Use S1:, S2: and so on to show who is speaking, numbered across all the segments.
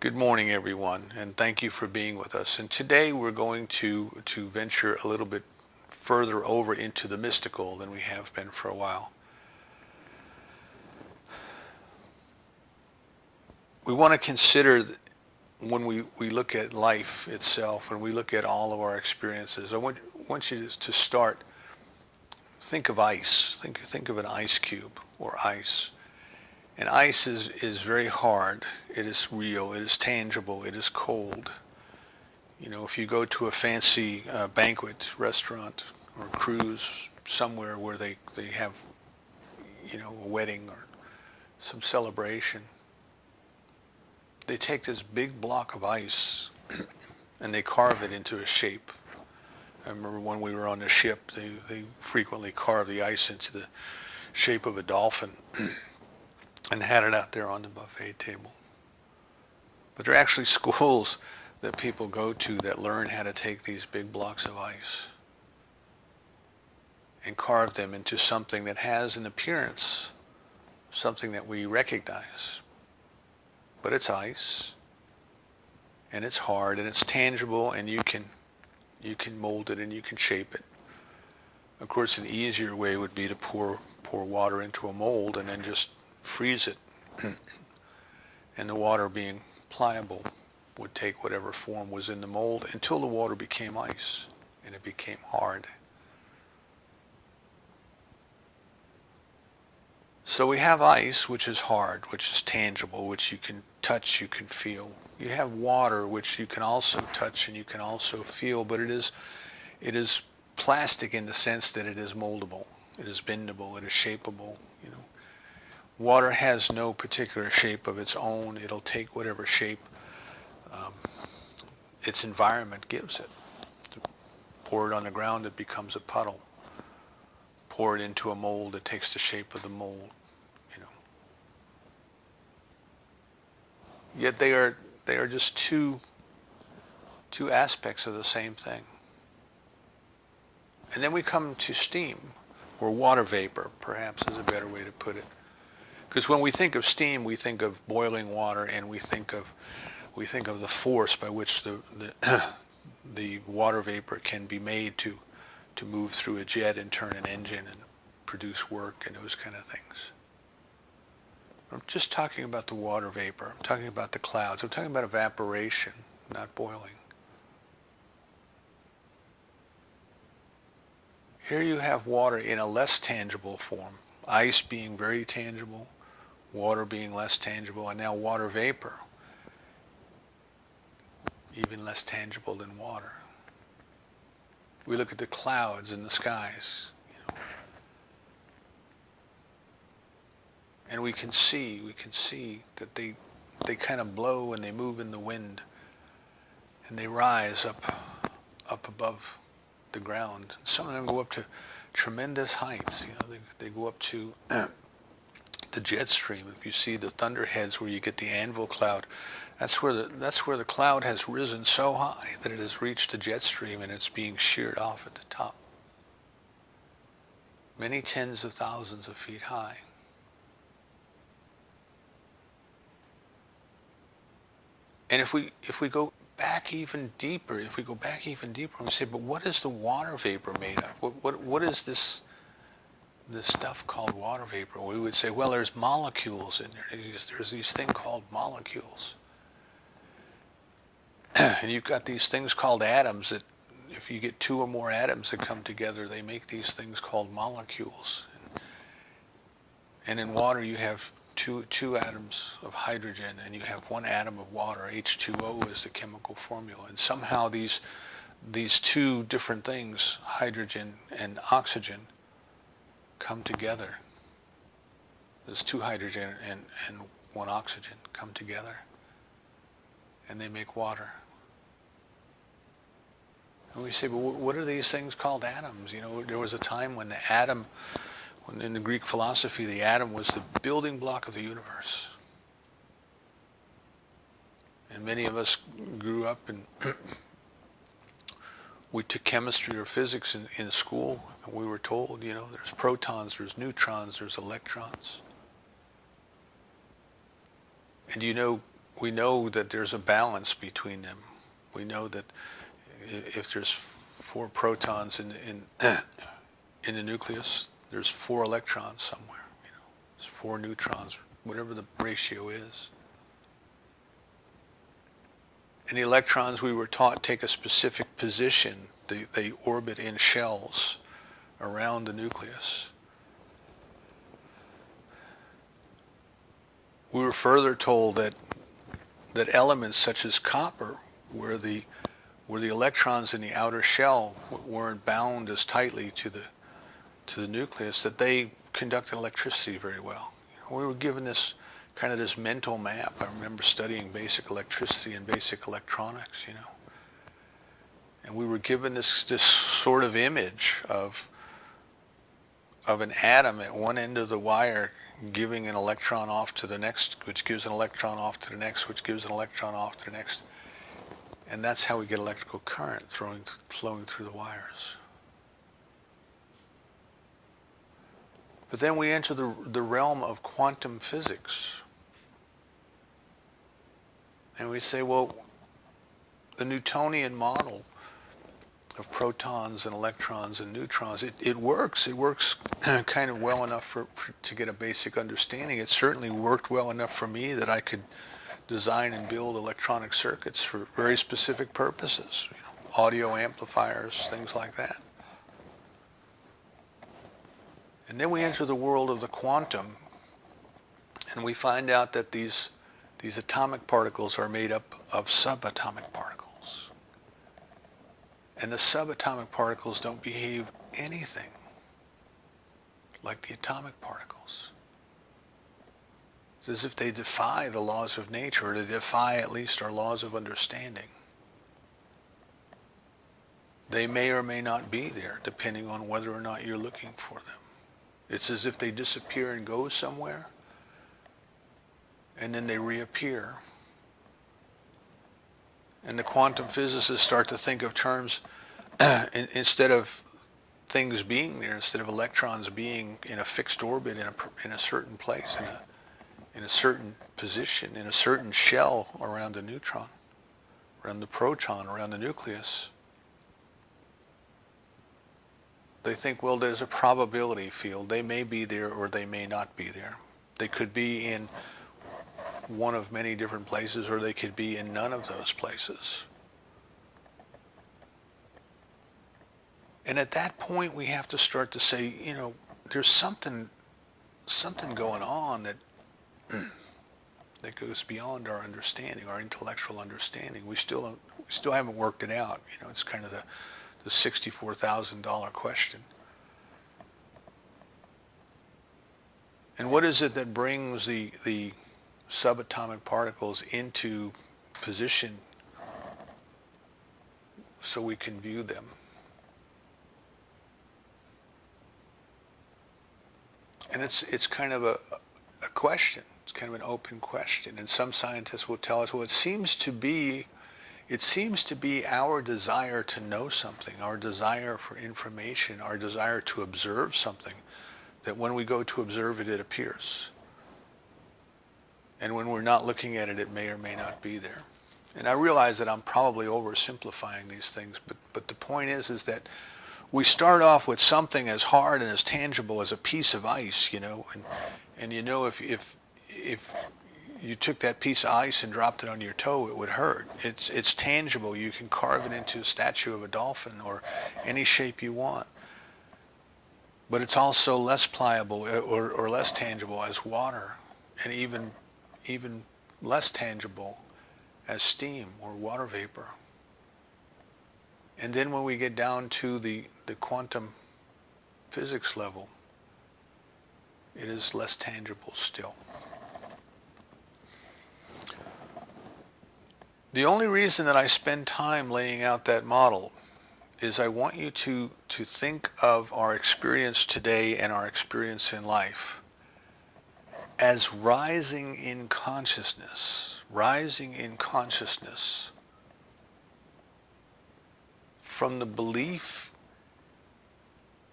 S1: Good morning, everyone, and thank you for being with us. And today we're going to venture a little bit further over into the mystical than we have been for a while. We want to consider when we look at life itself, when we look at all of our experiences, I want you to start, think of ice. Think of an ice cube or ice. And ice is very hard. It is real. It is tangible. It is cold. You know, if you go to a fancy banquet restaurant or cruise somewhere where they have, a wedding or some celebration, they take this big block of ice and they carve it into a shape. I remember when we were on the ship, they frequently carved the ice into the shape of a dolphin and had it out there on the buffet table. But there are actually schools that people go to that learn how to take these big blocks of ice and carve them into something that has an appearance, something that we recognize. But it's ice, and it's hard, and it's tangible, and you can mold it and you can shape it. Of course, an easier way would be to pour water into a mold and then just freeze it. And the water, being pliable, would take whatever form was in the mold until the water became ice and it became hard. So we have ice, which is hard, which is tangible, which you can touch, you can feel. You have water, which you can also touch and you can also feel, but it is plastic in the sense that it is moldable, it is bendable, it is shapeable. Water has no particular shape of its own. It'll take whatever shape its environment gives it. Pour it on the ground, it becomes a puddle. Pour it into a mold, it takes the shape of the mold. Yet they are just two aspects of the same thing. And then we come to steam, or water vapor, perhaps is a better way to put it. Because when we think of steam, we think of boiling water, and we think of the force by which the water vapor can be made to move through a jet and turn an engine and produce work and those kind of things. I'm just talking about the water vapor. I'm talking about the clouds. I'm talking about evaporation, not boiling. Here you have water in a less tangible form. Ice being very tangible, water being less tangible, and now water vapor, even less tangible than water. We look at the clouds in the skies, and we can see that they kind of blow and they move in the wind, and they rise up above the ground. Some of them go up to tremendous heights. They go up to the jet stream. If you see the thunderheads where you get the anvil cloud, that's where the cloud has risen so high that it has reached the jet stream and it's being sheared off at the top. Many tens of thousands of feet high. And if we go back even deeper, we say, but what is the water vapor made of? What is this stuff called water vapor? We would say, well, there's molecules in there. There's these things called molecules. And you've got these things called atoms that if you get two or more atoms that come together, they make these things called molecules. And in water you have two atoms of hydrogen and you have one atom of water. H2O is the chemical formula. And somehow these two different things, hydrogen and oxygen, come together. There's two hydrogen and one oxygen come together, and they make water. And we say, but what are these things called atoms? There was a time when the atom, in the Greek philosophy, the atom was the building block of the universe. And many of us grew up and we took chemistry or physics in school, and we were told, there's protons, there's neutrons, there's electrons. And do you know we know that there's a balance between them. We know that if there's 4 protons in the nucleus, there's 4 electrons somewhere. There's 4 neutrons, whatever the ratio is. And the electrons, we were taught, take a specific position. They orbit in shells around the nucleus. We were further told that elements such as copper, where the electrons in the outer shell weren't bound as tightly to the nucleus, that they conducted electricity very well. We were given this kind of this mental map. I remember studying basic electricity and basic electronics, and we were given this sort of image of an atom at one end of the wire giving an electron off to the next, which gives an electron off to the next, which gives an electron off to the next. And that's how we get electrical current flowing through the wires. But then we enter the realm of quantum physics. And we say, well, the Newtonian model of protons and electrons and neutrons, it works. It works kind of well enough to get a basic understanding. It certainly worked well enough for me that I could design and build electronic circuits for very specific purposes, audio amplifiers, things like that. And then we enter the world of the quantum, and we find out that these atomic particles are made up of subatomic particles. And the subatomic particles don't behave anything like the atomic particles. It's as if they defy the laws of nature, or they defy at least our laws of understanding. They may or may not be there, depending on whether or not you're looking for them. It's as if they disappear and go somewhere, and then they reappear. And the quantum physicists start to think of terms, instead of things being there, instead of electrons being in a fixed orbit in a certain place, in a certain position, in a certain shell around the neutron, around the proton, around the nucleus. They think, well, there's a probability field. They may be there or they may not be there. They could be in one of many different places, or they could be in none of those places. And at that point, we have to start to say, there's something going on that goes beyond our understanding, our intellectual understanding. We still haven't worked it out. It's kind of the $64,000 question. And what is it that brings the subatomic particles into position so we can view them? And it's kind of a question. It's kind of an open question. And some scientists will tell us, well, it seems to be our desire to know something, our desire for information, our desire to observe something, that when we go to observe it, it appears. And when we're not looking at it, it may or may not be there. And I realize that I'm probably oversimplifying these things, but the point is that we start off with something as hard and as tangible as a piece of ice, and if you took that piece of ice and dropped it on your toe, it would hurt. It's tangible. You can carve it into a statue of a dolphin or any shape you want. But it's also less pliable or less tangible as water, and even less tangible as steam or water vapor. And then when we get down to the quantum physics level, it is less tangible still. The only reason that I spend time laying out that model is I want you to think of our experience today and our experience in life as rising in consciousness from the belief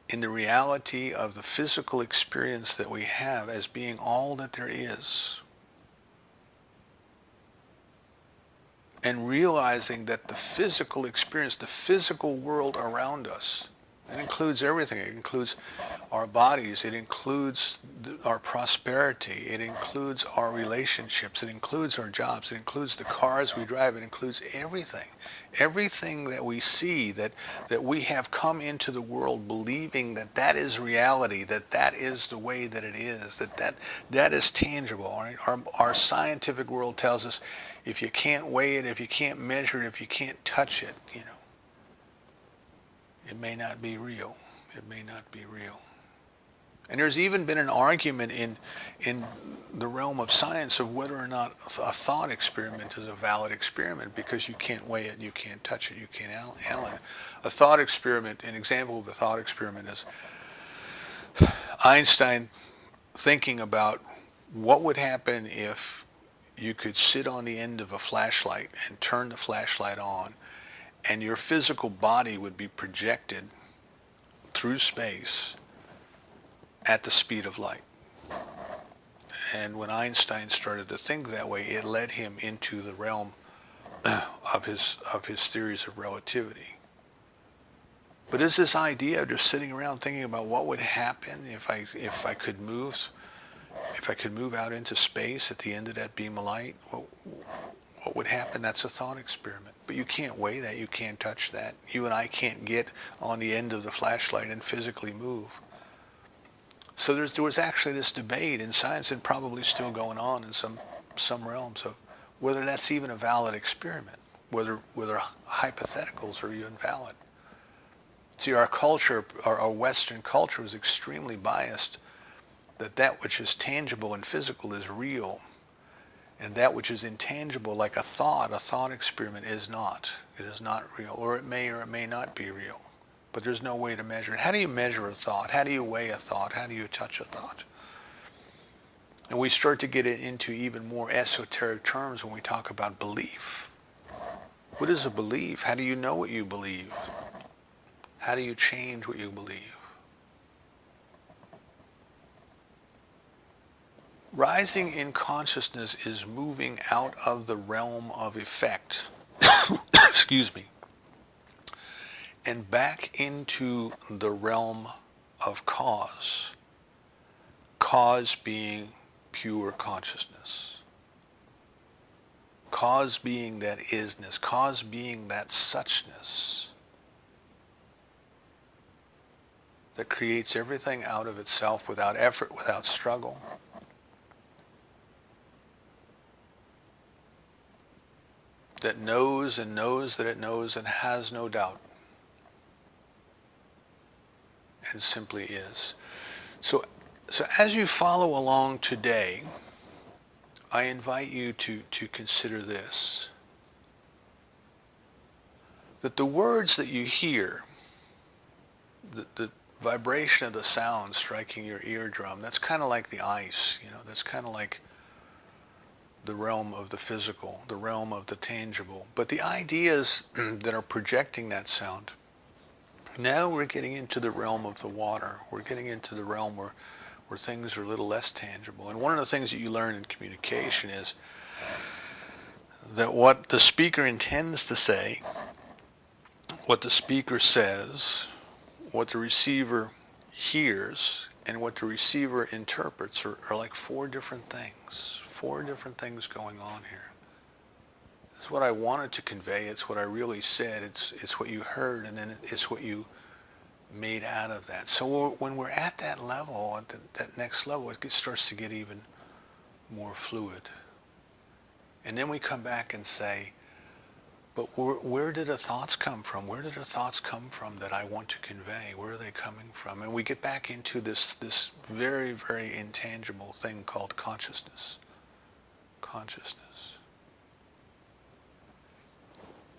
S1: in the reality of the physical experience that we have as being all that there is. and realizing that the physical experience, the physical world around us, it includes everything. It includes our bodies. It includes our prosperity. It includes our relationships. It includes our jobs. It includes the cars we drive. It includes everything. Everything that we see, that we have come into the world believing that that is reality, that that is the way that it is, that is tangible. Right? Our scientific world tells us if you can't weigh it, if you can't measure it, if you can't touch it, it may not be real. It may not be real. And there's even been an argument in the realm of science of whether or not a thought experiment is a valid experiment, because you can't weigh it, you can't touch it, you can't analyze it. A thought experiment, an example of a thought experiment is Einstein thinking about what would happen if you could sit on the end of a flashlight and turn the flashlight on, and your physical body would be projected through space at the speed of light. And when Einstein started to think that way, it led him into the realm of his theories of relativity. But is this idea of just sitting around thinking about what would happen if I could move out into space at the end of that beam of light? What would happen? That's a thought experiment. But you can't weigh that. You can't touch that. You and I can't get on the end of the flashlight and physically move. So there was actually this debate in science, and probably still going on in some realms, of whether that's even a valid experiment, whether hypotheticals are even valid. See, our culture, our Western culture, is extremely biased that which is tangible and physical is real, and that which is intangible, like a thought experiment, is not. It is not real, or it may not be real. But there's no way to measure it. How do you measure a thought? How do you weigh a thought? How do you touch a thought? And we start to get it into even more esoteric terms when we talk about belief. What is a belief? How do you know what you believe? How do you change what you believe? Rising in consciousness is moving out of the realm of effect, excuse me, and back into the realm of cause. Cause being pure consciousness. Cause being that isness. Cause being that suchness that creates everything out of itself without effort, without struggle. That knows and knows that it knows and has no doubt. And simply is. So as you follow along today, I invite you to consider this. That the words that you hear, the vibration of the sound striking your eardrum, that's kind of like the ice, that's kind of like the realm of the physical, the realm of the tangible. But the ideas that are projecting that sound, now we're getting into the realm of the water. We're getting into the realm where things are a little less tangible. And one of the things that you learn in communication is that what the speaker intends to say, what the speaker says, what the receiver hears, and what the receiver interprets are like four different things. Four different things going on here. It's what I wanted to convey. It's what I really said. It's what you heard, and then it's what you made out of that. So when we're at that level, at that next level, it starts to get even more fluid. And then we come back and say, but where did the thoughts come from? Where did the thoughts come from that I want to convey? Where are they coming from? And we get back into this very, very intangible thing called consciousness. Consciousness.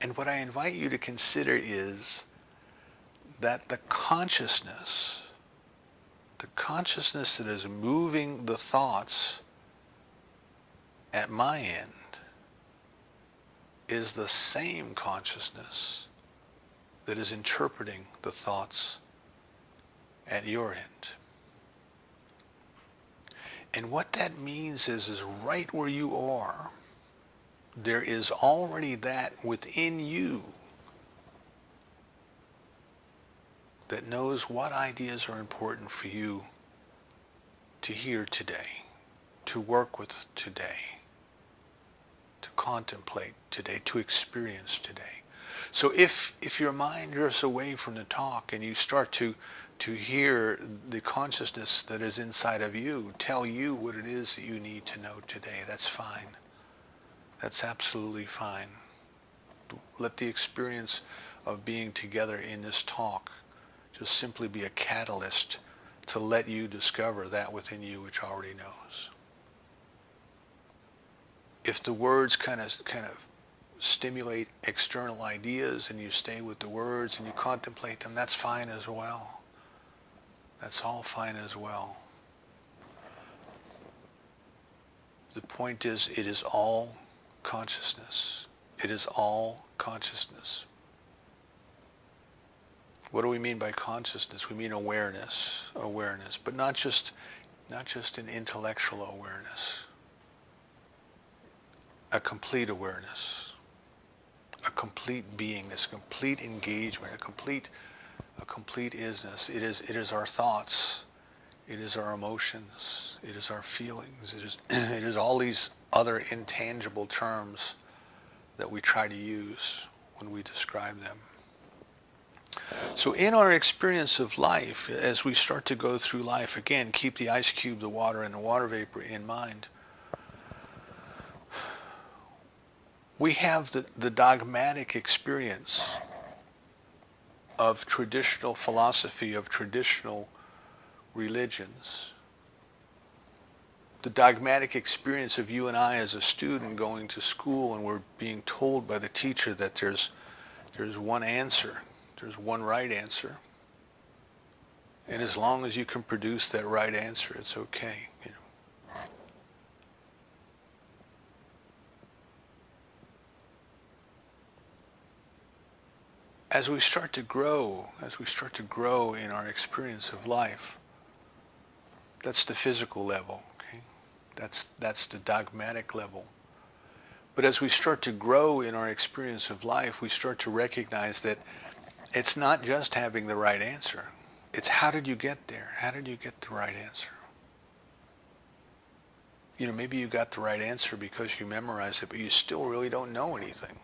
S1: And what I invite you to consider is that the consciousness that is moving the thoughts at my end is the same consciousness that is interpreting the thoughts at your end. And what that means is right where you are, there is already that within you that knows what ideas are important for you to hear today, to work with today, to contemplate today, to experience today. So if your mind drifts away from the talk and you start to hear the consciousness that is inside of you tell you what it is that you need to know today, that's fine. That's absolutely fine. Let the experience of being together in this talk just simply be a catalyst to let you discover that within you which already knows. If the words kind of stimulate external ideas and you stay with the words and you contemplate them, that's fine as well. That's all fine as well. The point is, it is all consciousness. It is all consciousness. What do we mean by consciousness? We mean awareness, but not just an intellectual awareness. A complete awareness, a complete beingness, a complete engagement, a complete isness. It is our thoughts, it is our emotions, it is our feelings, it is all these other intangible terms that we try to use when we describe them. So in our experience of life, as we start to go through life, again, keep the ice cube, the water, and the water vapor in mind. We have the dogmatic experience of traditional philosophy, of traditional religions. The dogmatic experience of you and I as a student going to school and we're being told by the teacher that there's one answer, there's one right answer. And as long as you can produce that right answer, it's okay. You know. As we start to grow in our experience of life, that's the physical level, okay? That's the dogmatic level. But as we start to grow in our experience of life, we start to recognize that it's not just having the right answer. It's how did you get there? How did you get the right answer? You know, maybe you got the right answer because you memorized it, but you still really don't know anything.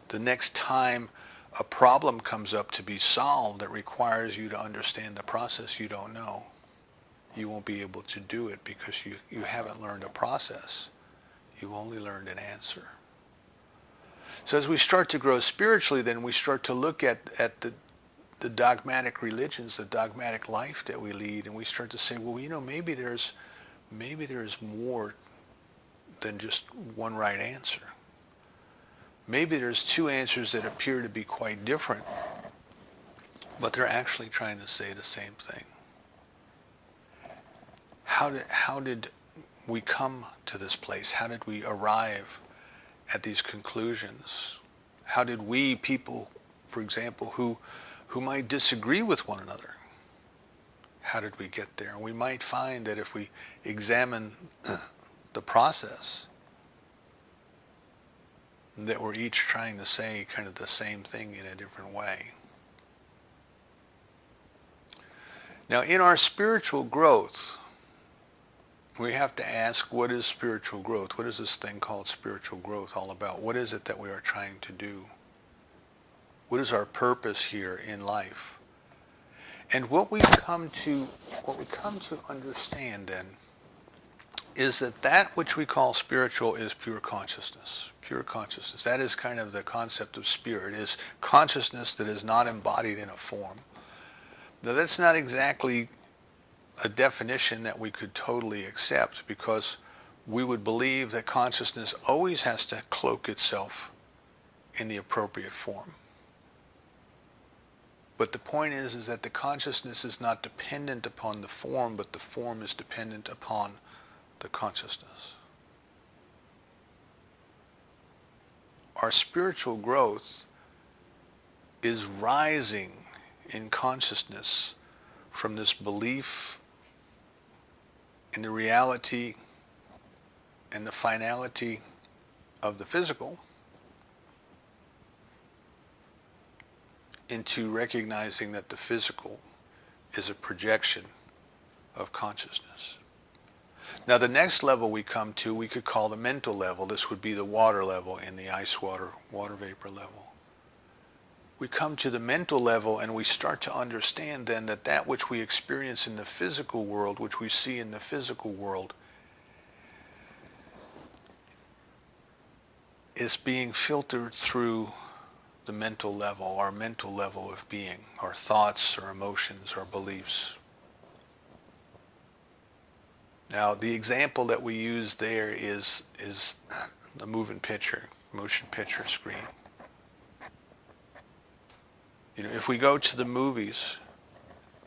S1: The next time a problem comes up to be solved that requires you to understand the process you don't know, you won't be able to do it because you haven't learned a process. You've only learned an answer. So as we start to grow spiritually, then we start to look at the dogmatic religions, the dogmatic life that we lead, and we start to say, well, you know, maybe there's more than just one right answer. Maybe there's two answers that appear to be quite different, but they're actually trying to say the same thing. How did we come to this place? How did we arrive at these conclusions? How did we, people, for example, who might disagree with one another, how did we get there? And we might find that if we examine the process, that we're each trying to say kind of the same thing in a different way. Now, in our spiritual growth, we have to ask, what is spiritual growth? What is this thing called spiritual growth all about? What is it that we are trying to do? What is our purpose here in life? And what we come to understand then is that which we call spiritual is pure consciousness. Pure consciousness. That is kind of the concept of spirit, is consciousness that is not embodied in a form. Now that's not exactly a definition that we could totally accept, because we would believe that consciousness always has to cloak itself in the appropriate form. But the point is that the consciousness is not dependent upon the form, but the form is dependent upon the consciousness. Our spiritual growth is rising in consciousness from this belief in the reality and the finality of the physical into recognizing that the physical is a projection of consciousness. Now the next level we come to, we could call the mental level. This would be the water level in the ice water vapor level. We come to the mental level and we start to understand then that that which we experience in the physical world, which we see in the physical world, is being filtered through the mental level, our mental level of being, our thoughts, our emotions, our beliefs. Now, the example that we use there is a motion picture screen. You know, if we go to the movies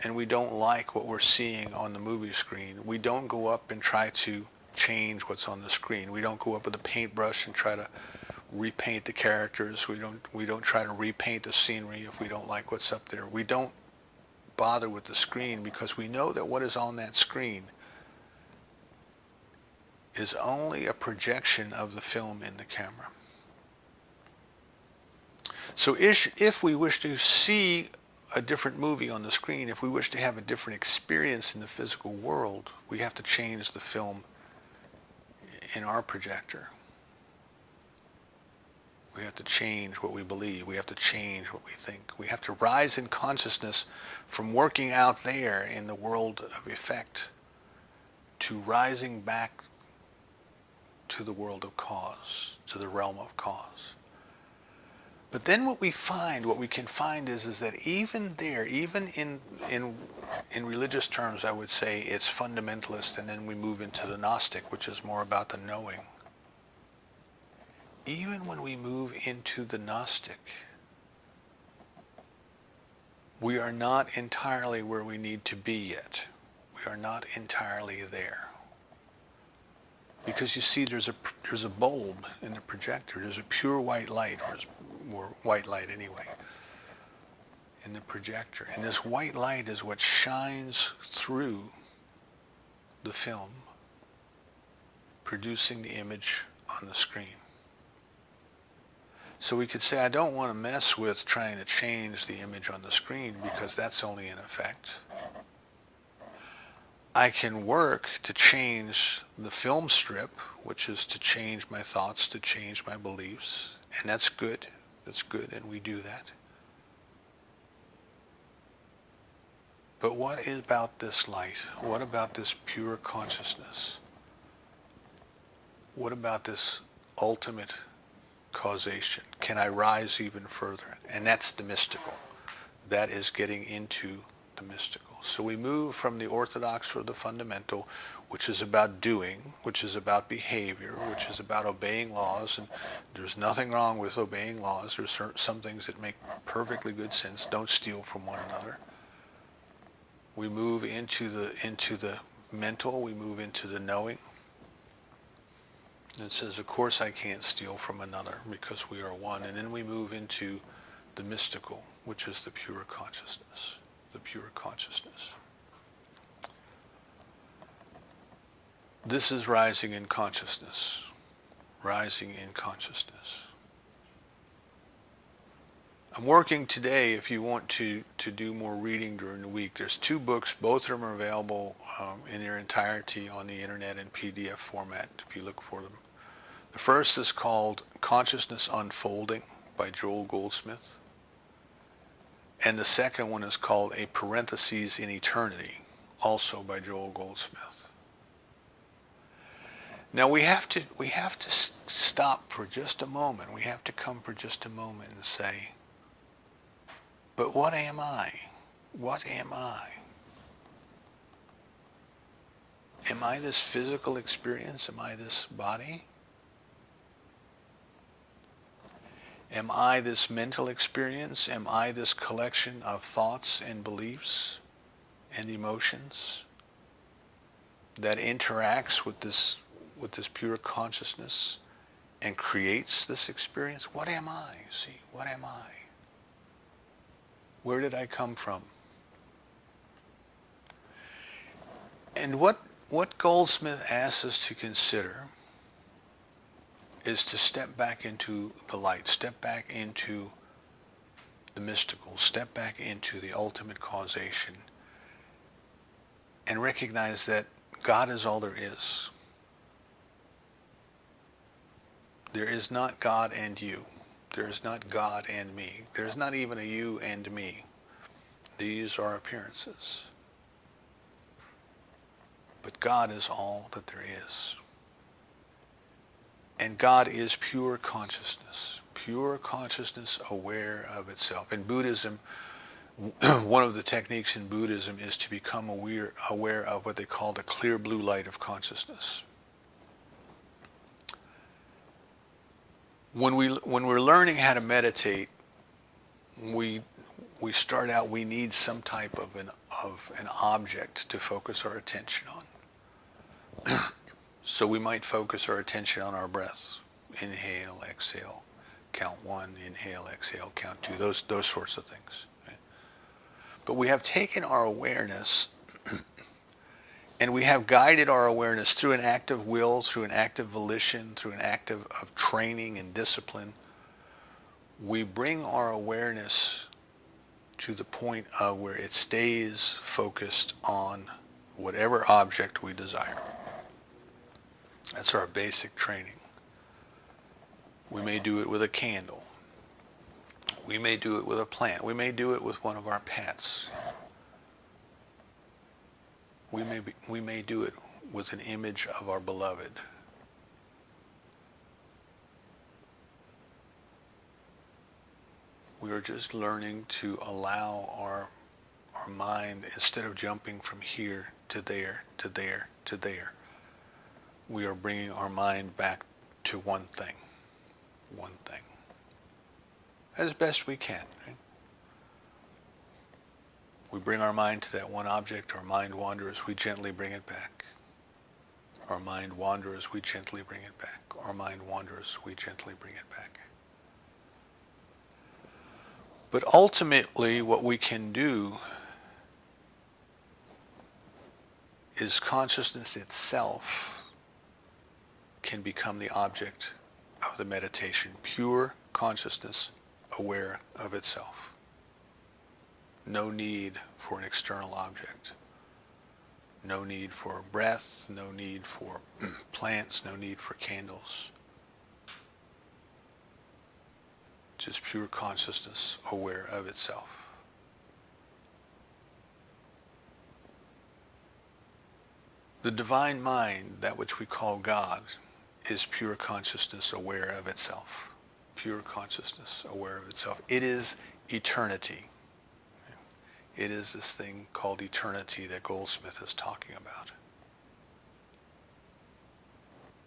S1: and we don't like what we're seeing on the movie screen, we don't go up and try to change what's on the screen. We don't go up with a paintbrush and try to repaint the characters. We don't try to repaint the scenery if we don't like what's up there. We don't bother with the screen because we know that what is on that screen is only a projection of the film in the camera. So if we wish to see a different movie on the screen, if we wish to have a different experience in the physical world, we have to change the film in our projector. We have to change what we believe. We have to change what we think. We have to rise in consciousness from working out there in the world of effect to rising back to the world of cause, to the realm of cause. But then what we can find is that even there, even in religious terms, I would say it's fundamentalist, and then we move into the Gnostic, which is more about the knowing. Even when we move into the Gnostic, we are not entirely where we need to be yet. We are not entirely there. Because you see, there's a bulb in the projector. There's a pure white light, or white light anyway, in the projector. And this white light is what shines through the film, producing the image on the screen. So we could say, I don't want to mess with trying to change the image on the screen because that's only an effect. I can work to change the film strip, which is to change my thoughts, to change my beliefs, and that's good. That's good, and we do that. But what is about this light? What about this pure consciousness? What about this ultimate causation? Can I rise even further? And that's the mystical. That is getting into the mystical. So we move from the orthodox or the fundamental, which is about doing, which is about behavior, which is about obeying laws, and there's nothing wrong with obeying laws. There's some things that make perfectly good sense. Don't steal from one another. We move into the mental, we move into the knowing. And it says, of course I can't steal from another because we are one. And then we move into the mystical, which is the pure consciousness. The pure consciousness. This is rising in consciousness. Rising in consciousness. I'm working today, if you want to do more reading during the week. There's 2 books. Both of them are available in their entirety on the internet in PDF format if you look for them. The first is called Consciousness Unfolding by Joel Goldsmith. And the second one is called A Parenthesis in Eternity, also by Joel Goldsmith. Now we have to stop for just a moment. We have to come for just a moment and say, but what am I? What am I? Am I this physical experience? Am I this body? Am I this mental experience? Am I this collection of thoughts and beliefs and emotions that interacts with this pure consciousness and creates this experience? What am I? See, what am I? Where did I come from? And what Goldsmith asks us to consider is to step back into the light, step back into the mystical, step back into the ultimate causation, and recognize that God is all there is. There is not God and you. There is not God and me. There is not even a you and me. These are appearances. But God is all that there is. And God is pure consciousness aware of itself. In Buddhism, one of the techniques in Buddhism is to become aware of what they call the clear blue light of consciousness. When we're learning how to meditate, we start out, we need some type of an object to focus our attention on. So we might focus our attention on our breath. Inhale, exhale, count 1, inhale, exhale, count 2, those sorts of things. Right? But we have taken our awareness and we have guided our awareness through an act of will, through an act of volition, through an act of training and discipline. We bring our awareness to the point of where it stays focused on whatever object we desire. That's our basic training. We may do it with a candle. We may do it with a plant. We may do it with one of our pets. We may do it with an image of our beloved. We are just learning to allow our mind, instead of jumping from here to there, to there, to there, we are bringing our mind back to one thing, as best we can. Right? We bring our mind to that one object, our mind wanders, we gently bring it back. Our mind wanders, we gently bring it back. Our mind wanders, we gently bring it back. But ultimately, what we can do is consciousness itself can become the object of the meditation. Pure consciousness aware of itself. No need for an external object. No need for breath, no need for plants, no need for candles. Just pure consciousness aware of itself. The divine mind, that which we call God, is pure consciousness aware of itself. Pure consciousness aware of itself. It is eternity. It is this thing called eternity that Goldsmith is talking about.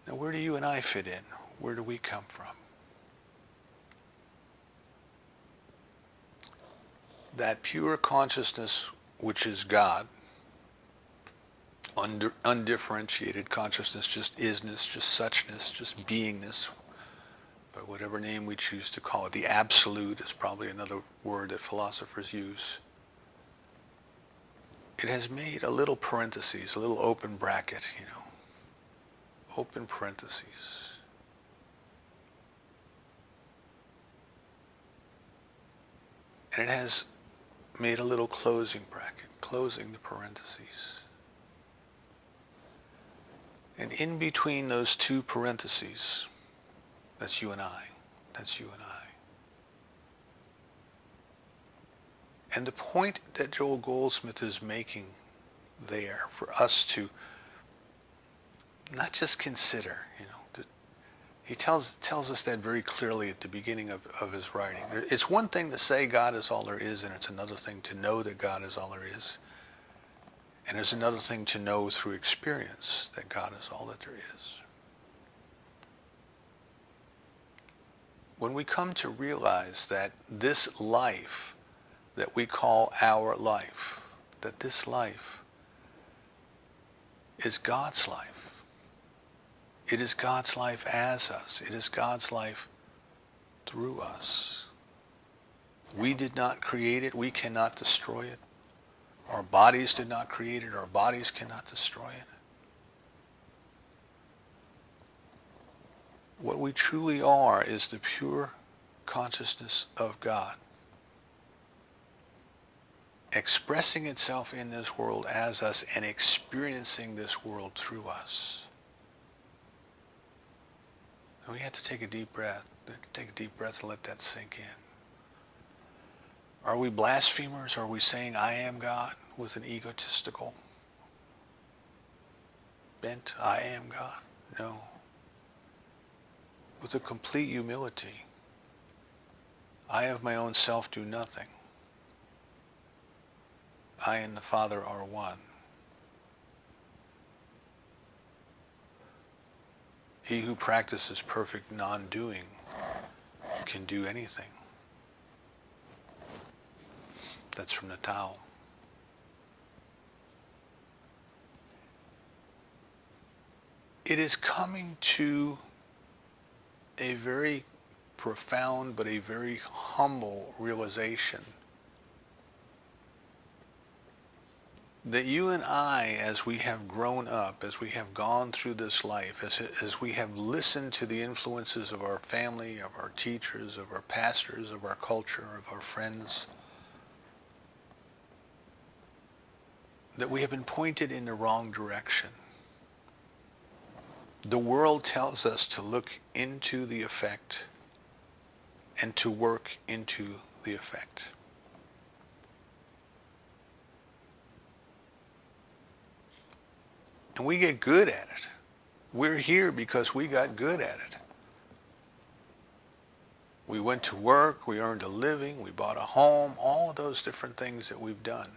S1: Now, where do you and I fit in? Where do we come from? That pure consciousness, which is God, undifferentiated consciousness, just isness, just suchness, just beingness, by whatever name we choose to call it. The absolute is probably another word that philosophers use. It has made a little parentheses, a little open bracket, open parentheses. And it has made a little closing bracket, closing the parentheses. And in between those two parentheses, that's you and I. That's you and I. And the point that Joel Goldsmith is making there for us to not just consider, he tells us that very clearly at the beginning of his writing. It's one thing to say God is all there is, and it's another thing to know that God is all there is. And there's another thing to know through experience that God is all that there is. When we come to realize that this life that we call our life, that this life is God's life. It is God's life as us. It is God's life through us. We did not create it. We cannot destroy it. Our bodies did not create it. Our bodies cannot destroy it. What we truly are is the pure consciousness of God, expressing itself in this world as us and experiencing this world through us. And we have to take a deep breath. Take a deep breath and let that sink in. Are we blasphemers? Are we saying I am God with an egotistical bent? I am God? No. With a complete humility. I of my own self do nothing. I and the Father are one. He who practices perfect non-doing can do anything. That's from the Tao. It is coming to a very profound but a very humble realization that you and I, as we have grown up, as we have gone through this life, as we have listened to the influences of our family, of our teachers, of our pastors, of our culture, of our friends, that we have been pointed in the wrong direction. The world tells us to look into the effect and to work into the effect. And we get good at it. We're here because we got good at it. We went to work, we earned a living, we bought a home, all of those different things that we've done.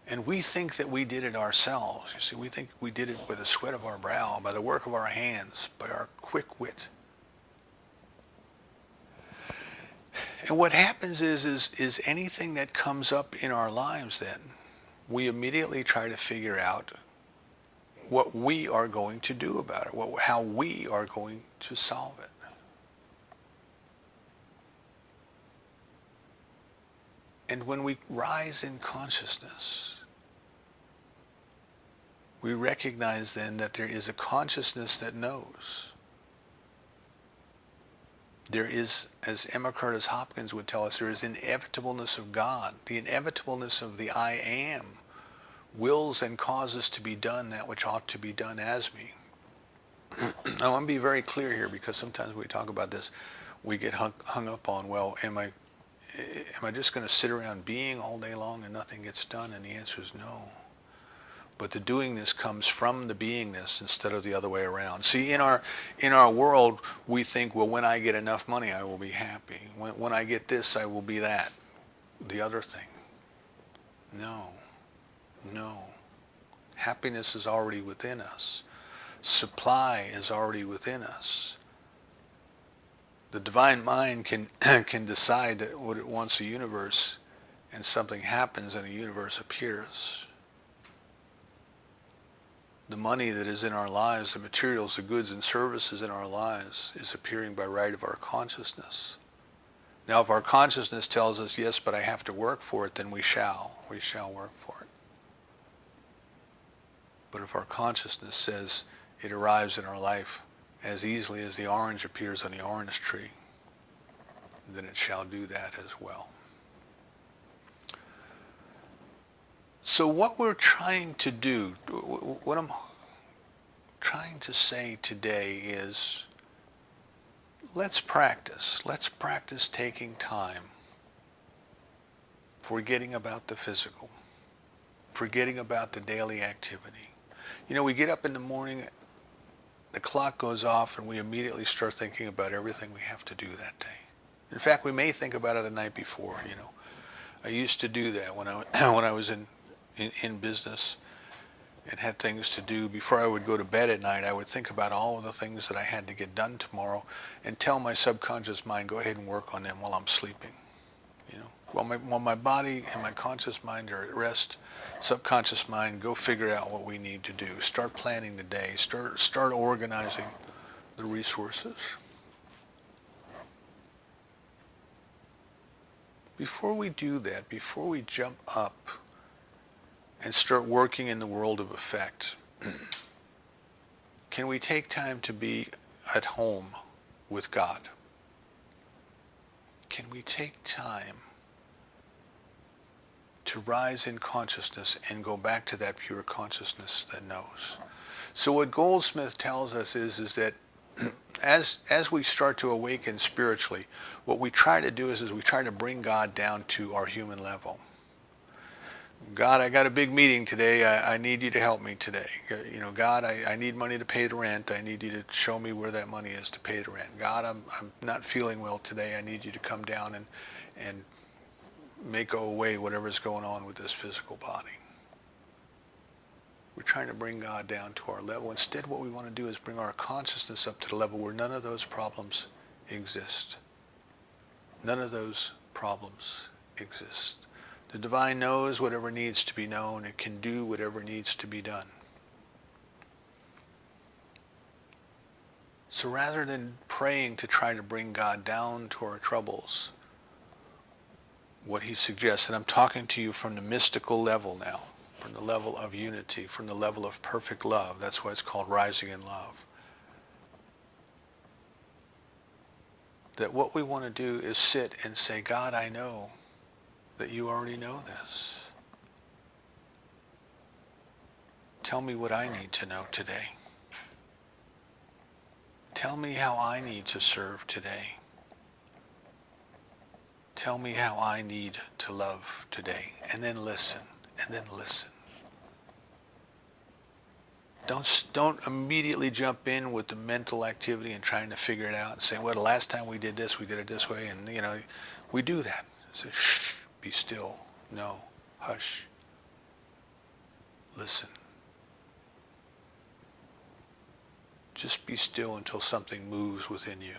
S1: And we think that we did it ourselves. You see, we think we did it with the sweat of our brow, by the work of our hands, by our quick wit. And what happens is anything that comes up in our lives then, we immediately try to figure out what we are going to do about it, how we are going to solve it. And when we rise in consciousness, we recognize then that there is a consciousness that knows. There is, as Emma Curtis Hopkins would tell us, there is inevitableness of God. The inevitableness of the I am wills and causes to be done that which ought to be done as me. I want to be very clear here, because sometimes when we talk about this, we get hung up on, well, am I just going to sit around being all day long and nothing gets done? And the answer is no. But the doingness comes from the beingness instead of the other way around. See, in our world, we think, well, when I get enough money, I will be happy. When I get this, I will be that. The other thing. No. No. Happiness is already within us. Supply is already within us. The divine mind can decide that what it wants a universe, and something happens and a universe appears. The money that is in our lives, the materials, the goods and services in our lives, is appearing by right of our consciousness. Now, if our consciousness tells us, yes, but I have to work for it, then we shall work for it. But if our consciousness says it arrives in our life as easily as the orange appears on the orange tree, then it shall do that as well. So what we're trying to do, what I'm trying to say today is, let's practice. Let's practice taking time, forgetting about the physical, forgetting about the daily activity. You know, we get up in the morning, the clock goes off, and we immediately start thinking about everything we have to do that day. In fact, we may think about it the night before. You know, I used to do that when I was in business and had things to do. Before I would go to bed at night, I would think about all of the things that I had to get done tomorrow and tell my subconscious mind, go ahead and work on them while I'm sleeping. You know, while my body and my conscious mind are at rest, subconscious mind, go figure out what we need to do. Start planning the day. Start organizing the resources. Before we do that, before we jump up and start working in the world of effect, can we take time to be at home with God? Can we take time to rise in consciousness and go back to that pure consciousness that knows? So what Goldsmith tells us is that as we start to awaken spiritually, what we try to do is we try to bring God down to our human level. God, I got a big meeting today. I need you to help me today. You know, God, I need money to pay the rent. I need you to show me where that money is to pay the rent. God, I'm not feeling well today. I need you to come down and make go away whatever's going on with this physical body. We're trying to bring God down to our level. Instead, what we want to do is bring our consciousness up to the level where none of those problems exist. None of those problems exist. The divine knows whatever needs to be known. It can do whatever needs to be done. So rather than praying to try to bring God down to our troubles, what he suggests, and I'm talking to you from the mystical level now, from the level of unity, from the level of perfect love. That's why it's called rising in love. That what we want to do is sit and say, God, I know that you already know this. Tell me what I need to know today. Tell me how I need to serve today. Tell me how I need to love today. And then listen, and then listen. Don't immediately jump in with the mental activity and trying to figure it out and say, well, the last time we did this, we did it this way. And, you know, we do that. So, shh, be still. No, hush. Listen. Just be still until something moves within you.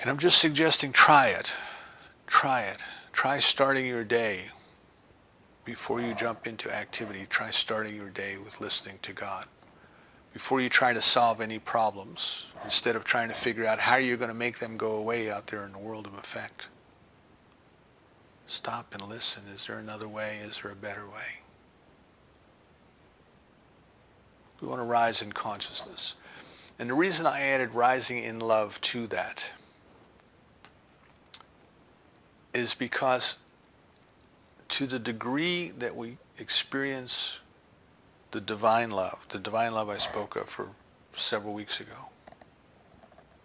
S1: And I'm just suggesting try it. Try it. Try starting your day. Before you jump into activity, try starting your day with listening to God. Before you try to solve any problems, instead of trying to figure out how you're going to make them go away out there in the world of effect, stop and listen. Is there another way? Is there a better way? We want to rise in consciousness. And the reason I added rising in love to that is because to the degree that we experience the divine love I spoke of for several weeks ago,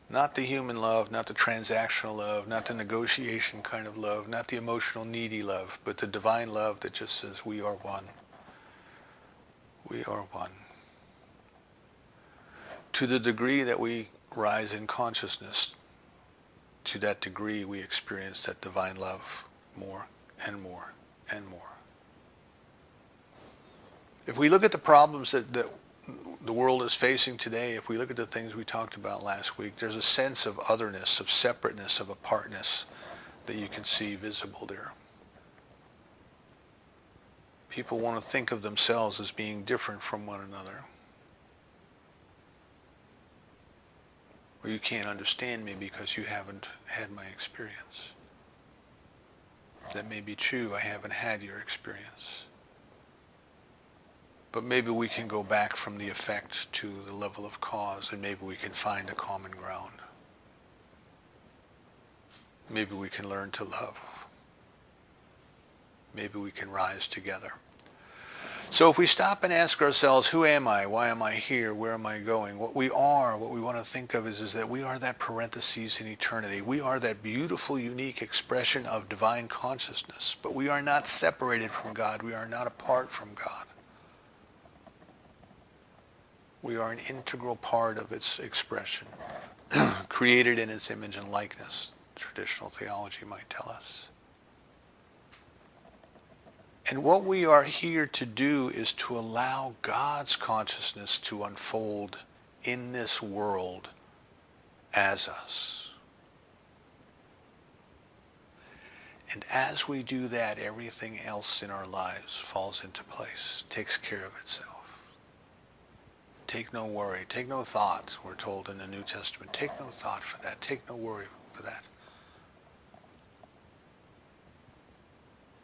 S1: not the human love, not the transactional love, not the negotiation kind of love, not the emotional needy love, but the divine love that just says we are one. We are one. To the degree that we rise in consciousness, to that degree we experience that divine love more and more and more. If we look at the problems that the world is facing today, if we look at the things we talked about last week, there's a sense of otherness, of separateness, of apartness that you can see visible there. People want to think of themselves as being different from one another. Or you can't understand me because you haven't had my experience. That may be true. I haven't had your experience. But maybe we can go back from the effect to the level of cause, and maybe we can find a common ground. Maybe we can learn to love. Maybe we can rise together. So if we stop and ask ourselves, who am I? Why am I here? Where am I going? What we are, what we want to think of is that we are that parenthesis in eternity. We are that beautiful, unique expression of divine consciousness. But we are not separated from God. We are not apart from God. We are an integral part of its expression, created in its image and likeness, traditional theology might tell us. And what we are here to do is to allow God's consciousness to unfold in this world as us. And as we do that, everything else in our lives falls into place, takes care of itself. Take no worry, take no thought, we're told in the New Testament. Take no thought for that, take no worry for that.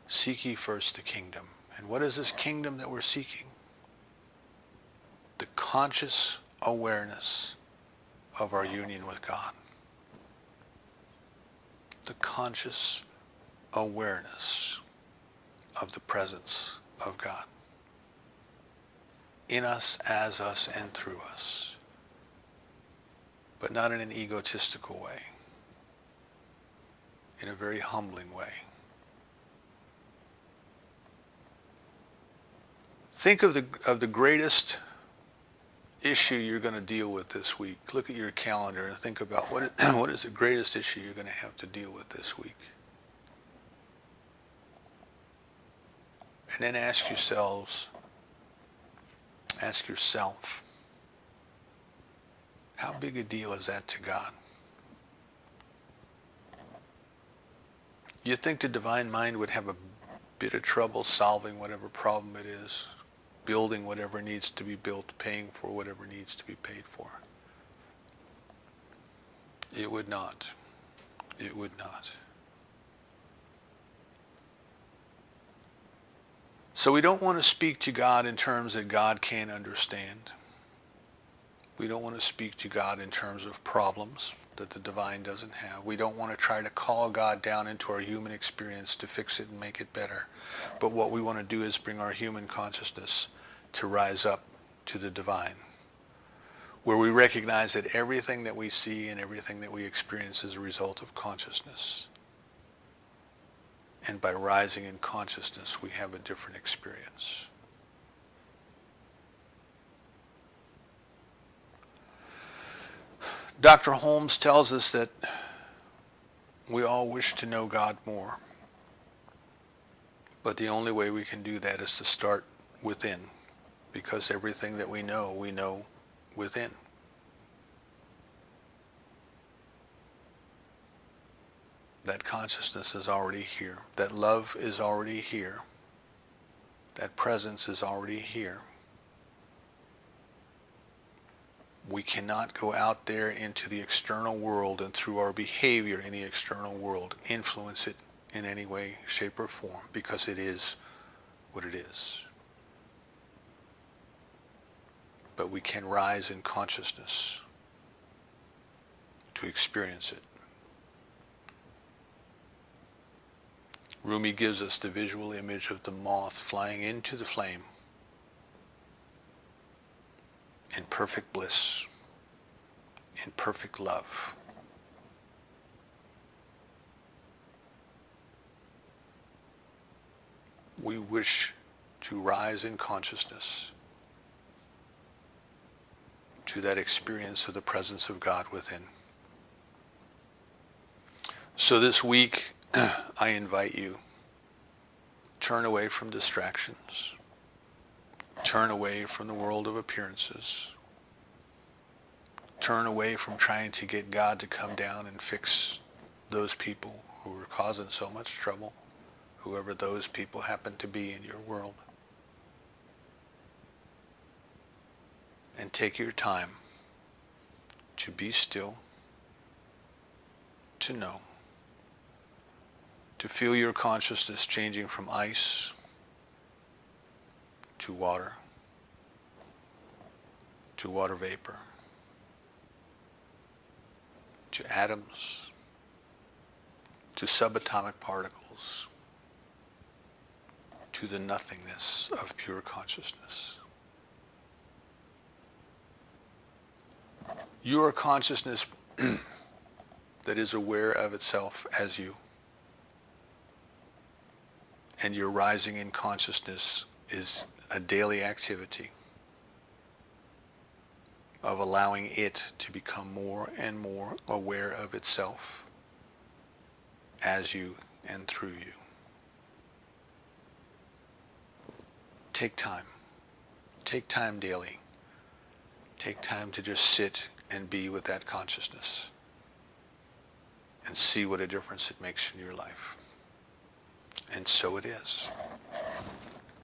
S1: Seek ye first the kingdom. And what is this kingdom that we're seeking? The conscious awareness of our union with God. The conscious awareness of the presence of God in us, as us, and through us, but not in an egotistical way, in a very humbling way. Think of the greatest issue you're going to deal with this week. Look at your calendar and think about what is the greatest issue you're going to have to deal with this week. And then ask yourself, how big a deal is that to God? You think the divine mind would have a bit of trouble solving whatever problem it is, building whatever needs to be built, paying for whatever needs to be paid for? It would not. It would not. So we don't want to speak to God in terms that God can't understand. We don't want to speak to God in terms of problems that the divine doesn't have. We don't want to try to call God down into our human experience to fix it and make it better. But what we want to do is bring our human consciousness to rise up to the divine, where we recognize that everything that we see and everything that we experience is a result of consciousness. And by rising in consciousness, we have a different experience. Dr. Holmes tells us that we all wish to know God more. But the only way we can do that is to start within, because everything that we know within. That consciousness is already here. That love is already here. That presence is already here. We cannot go out there into the external world and through our behavior in the external world influence it in any way, shape, or form, because it is what it is. But we can rise in consciousness to experience it. Rumi gives us the visual image of the moth flying into the flame in perfect bliss, in perfect love. We wish to rise in consciousness to that experience of the presence of God within. So this week, I invite you, turn away from distractions. Turn away from the world of appearances. Turn away from trying to get God to come down and fix those people who are causing so much trouble, whoever those people happen to be in your world. And take your time to be still, to know, to feel your consciousness changing from ice to water vapor, to atoms, to subatomic particles, to the nothingness of pure consciousness. You are consciousness that is aware of itself as you. And your rising in consciousness is a daily activity of allowing it to become more and more aware of itself as you and through you. Take time. Take time daily. Take time to just sit and be with that consciousness and see what a difference it makes in your life. And so it is.